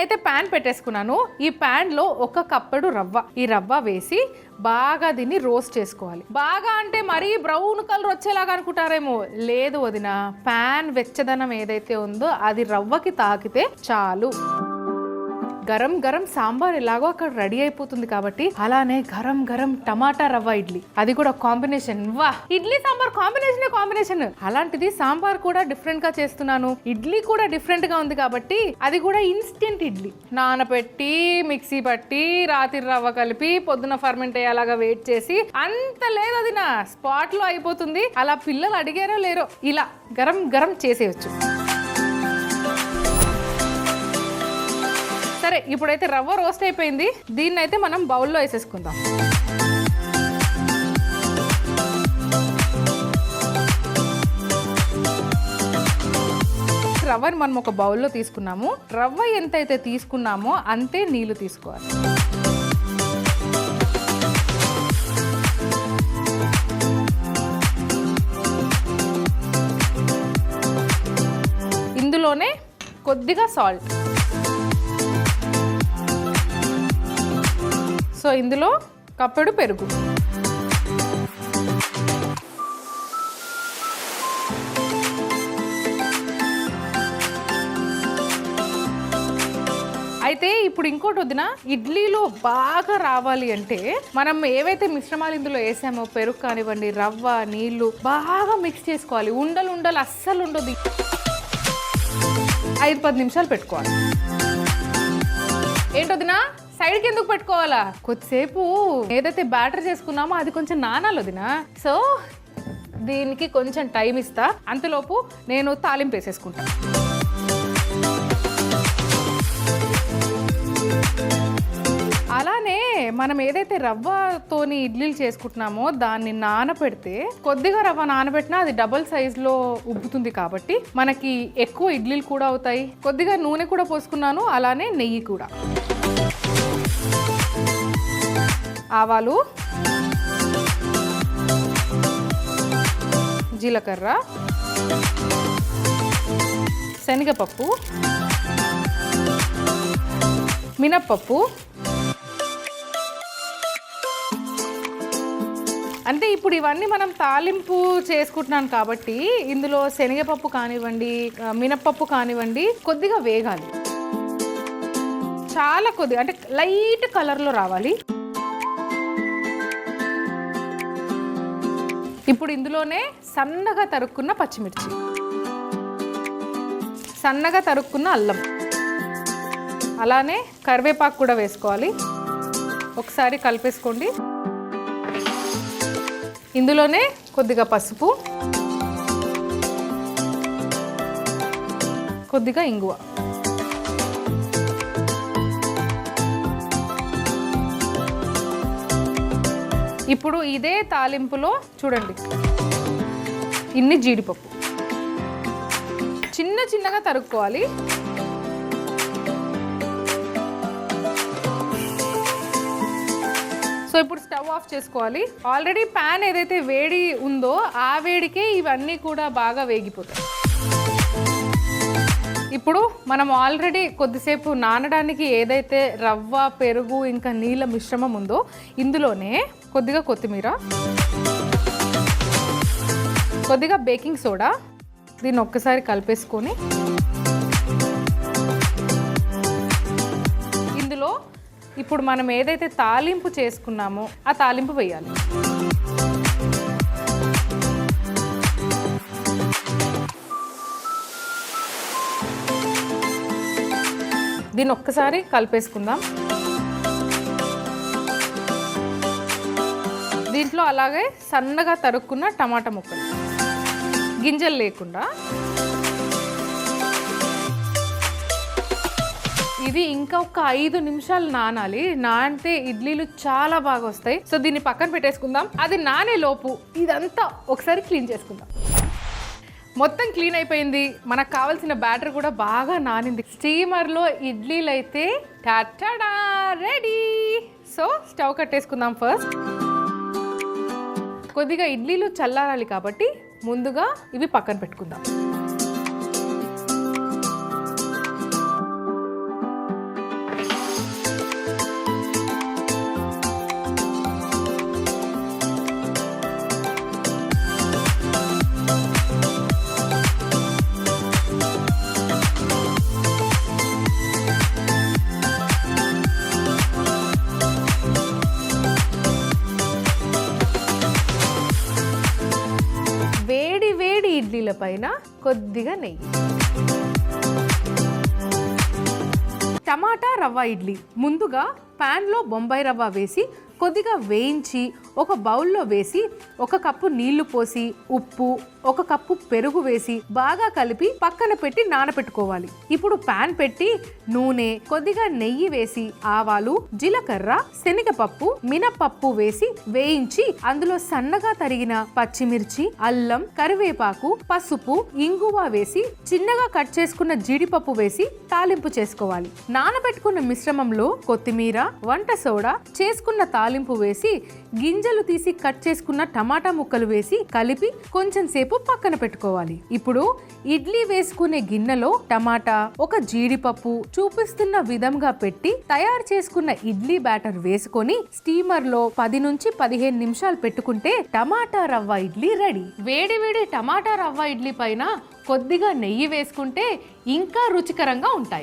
నేనైతే ప్యాన్ పెట్టేసుకున్నాను. ఈ ప్యాన్ లో 1 కప్పుడు రవ్వ, ఈ రవ్వ వేసి బాగా దీన్ని రోస్ట్ చేసుకోవాలి. బాగా అంటే మరీ బ్రౌన్ కలర్ వచ్చేలాగా అనుకుంటారేమో, లేదు వదిన, ప్యాన్ వెచ్చదనం ఏదైతే ఉందో అది రవ్వకి తాకితే చాలు. గరం గరం సాంబార్ ఎలాగో అక్కడ రెడీ అయిపోతుంది కాబట్టి అలానే గరం గరం టమాటా రవ్వ ఇడ్లీ, అది కూడా కాంబినేషన్. వా, ఇడ్లీ సాంబార్ కాంబినేషన్. అలాంటిది సాంబార్ కూడా డిఫరెంట్ గా చేస్తున్నాను, ఇడ్లీ కూడా డిఫరెంట్ గా ఉంది కాబట్టి అది కూడా ఇన్స్టెంట్ ఇడ్లీ. నానబెట్టి మిక్సీ పట్టి రాత్రి రవ్వ కలిపి పొద్దున ఫర్మెంట్ అయ్యేలాగా వెయిట్ చేసి అంత లేదు, అది నా స్పాట్ లో అయిపోతుంది. అలా పిల్లలు అడిగారో లేరో ఇలా గరం గరం చేసేయచ్చు. సరే, ఇప్పుడైతే రవ్వ రోస్ట్ అయిపోయింది. దీన్ని అయితే మనం బౌల్లో వేసేసుకుందాం. రవ్వని మనం ఒక బౌల్లో తీసుకున్నాము. రవ్వ ఎంతైతే తీసుకున్నామో అంతే నీళ్లు తీసుకోవాలి. ఇందులోనే కొద్దిగా సాల్ట్. సో ఇందులో కప్పెడు పెరుగు. అయితే ఇప్పుడు ఇంకోటి వదిన, ఇడ్లీలో బాగా రావాలి అంటే మనం ఏవైతే మిశ్రమాలు ఇందులో వేసామో, పెరుగు కానివ్వండి, రవ్వ, నీళ్లు బాగా మిక్స్ చేసుకోవాలి. ఉండలు అస్సలు ఉండదు. 5-10 నిమిషాలు పెట్టుకోవాలి. ఏంటొదినా, సైడ్కి ఎందుకు పెట్టుకోవాలా? కొద్దిసేపు ఏదైతే బ్యాటర్ చేసుకున్నామో అది కొంచెం నానాలి వదినా. సో దీనికి కొంచెం టైం ఇస్తా. అంతలోపు నేను తాలింపు వేసేసుకుంటా. అలానే మనం ఏదైతే రవ్వతోని ఇడ్లీలు చేసుకుంటున్నామో దాన్ని నానబెడితే, కొద్దిగా రవ్వ నానబెట్టినా అది డబుల్ సైజులో ఉబ్బుతుంది కాబట్టి మనకి ఎక్కువ ఇడ్లీలు కూడా అవుతాయి. కొద్దిగా నూనె కూడా పోసుకున్నాను, అలానే నెయ్యి కూడా. ఆవాలు, జీలకర్ర, శనగపప్పు, మినప్పప్పు. అంటే ఇప్పుడు ఇవన్నీ మనం తాలింపు చేసుకుంటున్నాం కాబట్టి ఇందులో శనగపప్పు కానివ్వండి, మినప్పప్పు కానివ్వండి కొద్దిగా వేగాలి. చాలా కొద్దిగా, అంటే లైట్ కలర్లో రావాలి. ఇప్పుడు ఇందులోనే సన్నగా తరుక్కున్న పచ్చిమిర్చి, సన్నగా తరుక్కున్న అల్లం, అలానే కరివేపాకు కూడా వేసుకోవాలి. ఒకసారి కలిపేసుకోండి. ఇందులోనే కొద్దిగా పసుపు, కొద్దిగా ఇంగువ. ఇప్పుడు ఇదే తాలింపులో చూడండి ఇన్ని జీడిపప్పు చిన్నగా తరుక్కోవాలి. సో ఇప్పుడు స్టవ్ ఆఫ్ చేసుకోవాలి. ఆల్రెడీ ప్యాన్ ఏదైతే వేడి ఉందో ఆ వేడికే ఇవన్నీ కూడా బాగా వేగిపోతాయి. ఇప్పుడు మనం ఆల్రెడీ కొద్దిసేపు నానడానికి ఏదైతే రవ్వ, పెరుగు ఇంకా నీళ్ళ మిశ్రమం ఉందో ఇందులోనే కొద్దిగా కొత్తిమీర, కొద్దిగా బేకింగ్ సోడా, దీన్ని ఒక్కసారి కలిపేసుకొని ఇందులో ఇప్పుడు మనం ఏదైతే తాలింపు చేసుకున్నామో ఆ తాలింపు వేయాలి. దీన్ని ఒక్కసారి కలిపేసుకుందాం. దీంట్లో అలాగే సన్నగా తరుక్కున్న టమాటా ముక్కలు, గింజలు లేకుండా. ఇది ఇంకా ఒక 5 నిమిషాలు నానాలి. నానితే ఇడ్లీలు చాలా బాగా వస్తాయి. సో దీన్ని పక్కన పెట్టేసుకుందాం. అది నానే లోపు ఇదంతా ఒకసారి క్లీన్ చేసుకుందాం. మొత్తం క్లీన్ అయిపోయింది. మనకు కావాల్సిన బ్యాటర్ కూడా బాగా నానింది. స్టీమర్లో ఇడ్లీలు అయితే టటడా రెడీ. సో స్టవ్ కట్టేసుకుందాం. ఫస్ట్ కొద్దిగా ఇడ్లీలు చల్లారాలి కాబట్టి ముందుగా ఇవి పక్కన పెట్టుకుందాం. పైన కొద్దిగా నెయ్యి. టమాటా రవ్వ ఇడ్లీ. ముందుగా ప్యాన్లో బొంబాయి రవ్వ వేసి కొద్దిగా వేయించి ఒక బౌల్లో వేసి 1 కప్పు నీళ్లు పోసి ఉప్పు 1 కప్పు పెరుగు వేసి బాగా కలిపి పక్కన పెట్టి నానబెట్టుకోవాలి. ఇప్పుడు ప్యాన్ పెట్టి నూనె కొద్దిగా నెయ్యి వేసి ఆవాలు, జీలకర్ర, శనగపప్పు, మినపప్పు వేసి వేయించి అందులో సన్నగా తరిగిన పచ్చిమిర్చి, అల్లం, కరివేపాకు, పసుపు, ఇంగువ వేసి చిన్నగా కట్ చేసుకున్న జీడిపప్పు వేసి తాలింపు చేసుకోవాలి. నానబెట్టుకున్న మిశ్రమంలో కొత్తిమీర, వంట సోడా, చేసుకున్న తాలింపు వేసి గింజలు తీసి కట్ చేసుకున్న టమాటా ముక్కలు వేసి కలిపి కొంచెం సేపు పక్కన పెట్టుకోవాలి. ఇప్పుడు ఇడ్లీ వేసుకునే గిన్నెలో టమాటా, ఒక జీడిపప్పు చూపిస్తున్న విధంగా పెట్టి తయారు చేసుకున్న ఇడ్లీ బ్యాటర్ వేసుకొని స్టీమర్ లో 10 నుంచి 15 నిమిషాలు పెట్టుకుంటే టమాటా రవ్వ ఇడ్లీ రెడీ. వేడి వేడి టమాటా రవ్వ ఇడ్లీ పైన కొద్దిగా నెయ్యి వేసుకుంటే ఇంకా రుచికరంగా ఉంటాయి.